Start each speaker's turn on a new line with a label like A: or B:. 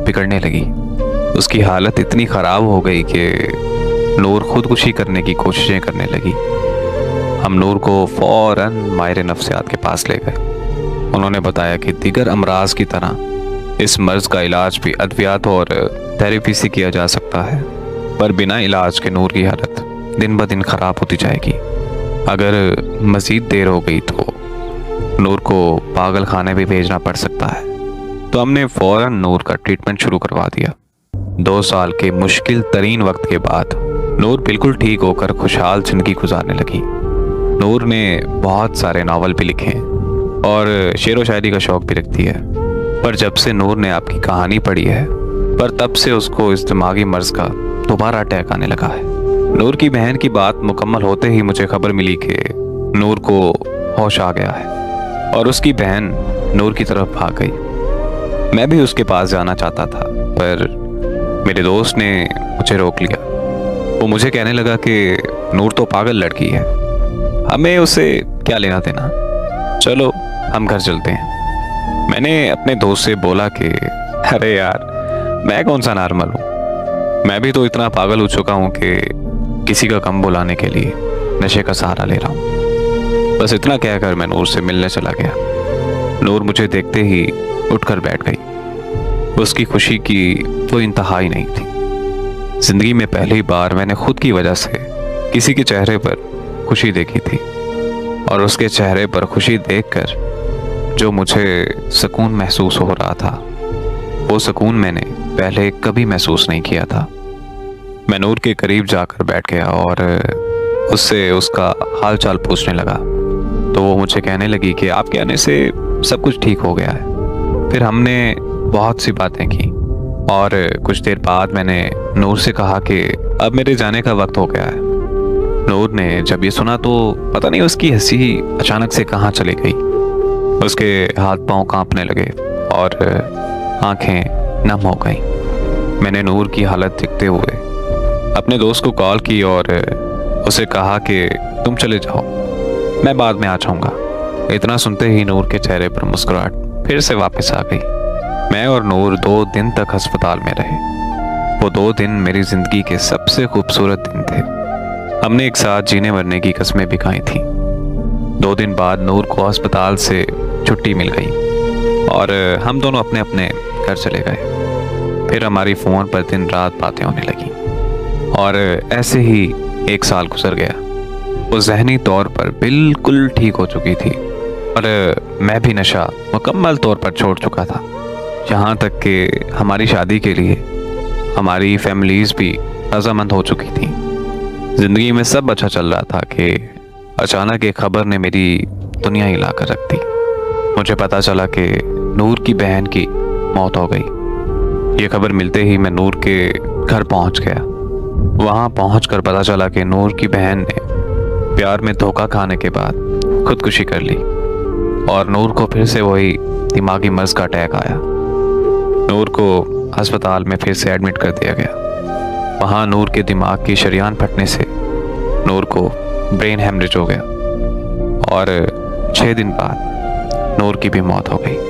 A: बिगड़ने लगी। उसकी हालत इतनी ख़राब हो गई कि नूर खुदकुशी करने की कोशिशें करने लगी। हम नूर को फ़ौरन माहिर नफ्सियात के पास ले गए। उन्होंने बताया कि दीगर अमराज की तरह इस मर्ज़ का इलाज भी अद्वियात और थेरेपी से किया जा सकता है, पर बिना इलाज के नूर की हालत दिन ब दिन ख़राब होती जाएगी। अगर मज़ीद देर हो गई तो नूर को पागल खाने भी भेजना पड़ सकता है। तो हमने फ़ौरन नूर का ट्रीटमेंट शुरू करवा दिया। 2 साल के मुश्किल तरीन वक्त के बाद नूर बिल्कुल ठीक होकर खुशहाल ज़िंदगी गुजारने लगी। नूर ने बहुत सारे नावल भी लिखे हैं और शेर व शायरी का शौक़ भी रखती है, पर जब से नूर ने आपकी कहानी पढ़ी है पर तब से उसको इस दिमागी मर्ज़ का दोबारा अटैक आने लगा है। नूर की बहन की बात मुकम्मल होते ही मुझे खबर मिली कि नूर को होश आ गया है और उसकी बहन नूर की तरफ भाग गई। मैं भी उसके पास जाना चाहता था, पर मेरे दोस्त ने मुझे रोक लिया। वो मुझे कहने लगा कि नूर तो पागल लड़की है, हमें उसे क्या लेना देना, चलो हम घर चलते हैं। मैंने अपने दोस्त से बोला कि अरे यार, मैं कौन सा नॉर्मल हूँ, मैं भी तो इतना पागल हो चुका हूँ कि किसी का कम बुलाने के लिए नशे का सहारा ले रहा हूँ। बस इतना कहकर मैं नूर से मिलने चला गया। नूर मुझे देखते ही उठकर बैठ गई। उसकी खुशी की कोई इंतहा ही नहीं थी। जिंदगी में पहली बार मैंने खुद की वजह से किसी के चेहरे पर खुशी देखी थी, और उसके चेहरे पर खुशी देखकर जो मुझे सुकून महसूस हो रहा था, वो सुकून मैंने पहले कभी महसूस नहीं किया था। मैं नूर के करीब जाकर बैठ गया और उससे उसका हाल चाल पूछने लगा, तो वो मुझे कहने लगी कि आपके आने से सब कुछ ठीक हो गया है। फिर हमने बहुत सी बातें की और कुछ देर बाद मैंने नूर से कहा कि अब मेरे जाने का वक्त हो गया है। नूर ने जब ये सुना तो पता नहीं उसकी हंसी अचानक से कहाँ चली गई। उसके हाथ पांव कांपने लगे और आंखें नम हो गईं। मैंने नूर की हालत देखते हुए अपने दोस्त को कॉल की और उसे कहा कि तुम चले जाओ, मैं बाद में आ जाऊंगा। इतना सुनते ही नूर के चेहरे पर मुस्कुराहट फिर से वापस आ गई। मैं और नूर 2 दिन तक अस्पताल में रहे। वो 2 दिन मेरी ज़िंदगी के सबसे खूबसूरत दिन थे। हमने एक साथ जीने मरने की कस्में भी खाई थीं। 2 दिन बाद नूर को अस्पताल से छुट्टी मिल गई और हम दोनों अपने अपने घर चले गए। फिर हमारी फ़ोन पर दिन रात बातें होने लगी और ऐसे ही 1 साल गुजर गया। वो ज़हनी तौर पर बिल्कुल ठीक हो चुकी थी और मैं भी नशा मुकम्मल तौर पर छोड़ चुका था। यहाँ तक कि हमारी शादी के लिए हमारी फैमिलीज़ भी रज़ामंद हो चुकी थी। ज़िंदगी में सब अच्छा चल रहा था कि अचानक एक खबर ने मेरी दुनिया हिला कर रख दी। मुझे पता चला कि नूर की बहन की मौत हो गई। ये खबर मिलते ही मैं नूर के घर पहुंच गया। वहां पहुंचकर पता चला कि नूर की बहन ने प्यार में धोखा खाने के बाद खुदकुशी कर ली और नूर को फिर से वही दिमागी मर्ज का अटैक आया। नूर को अस्पताल में फिर से एडमिट कर दिया गया। वहां नूर के दिमाग की शरीयान फटने से नूर को ब्रेन हेमरेज हो गया और 6 दिन बाद नूर की भी मौत हो गई।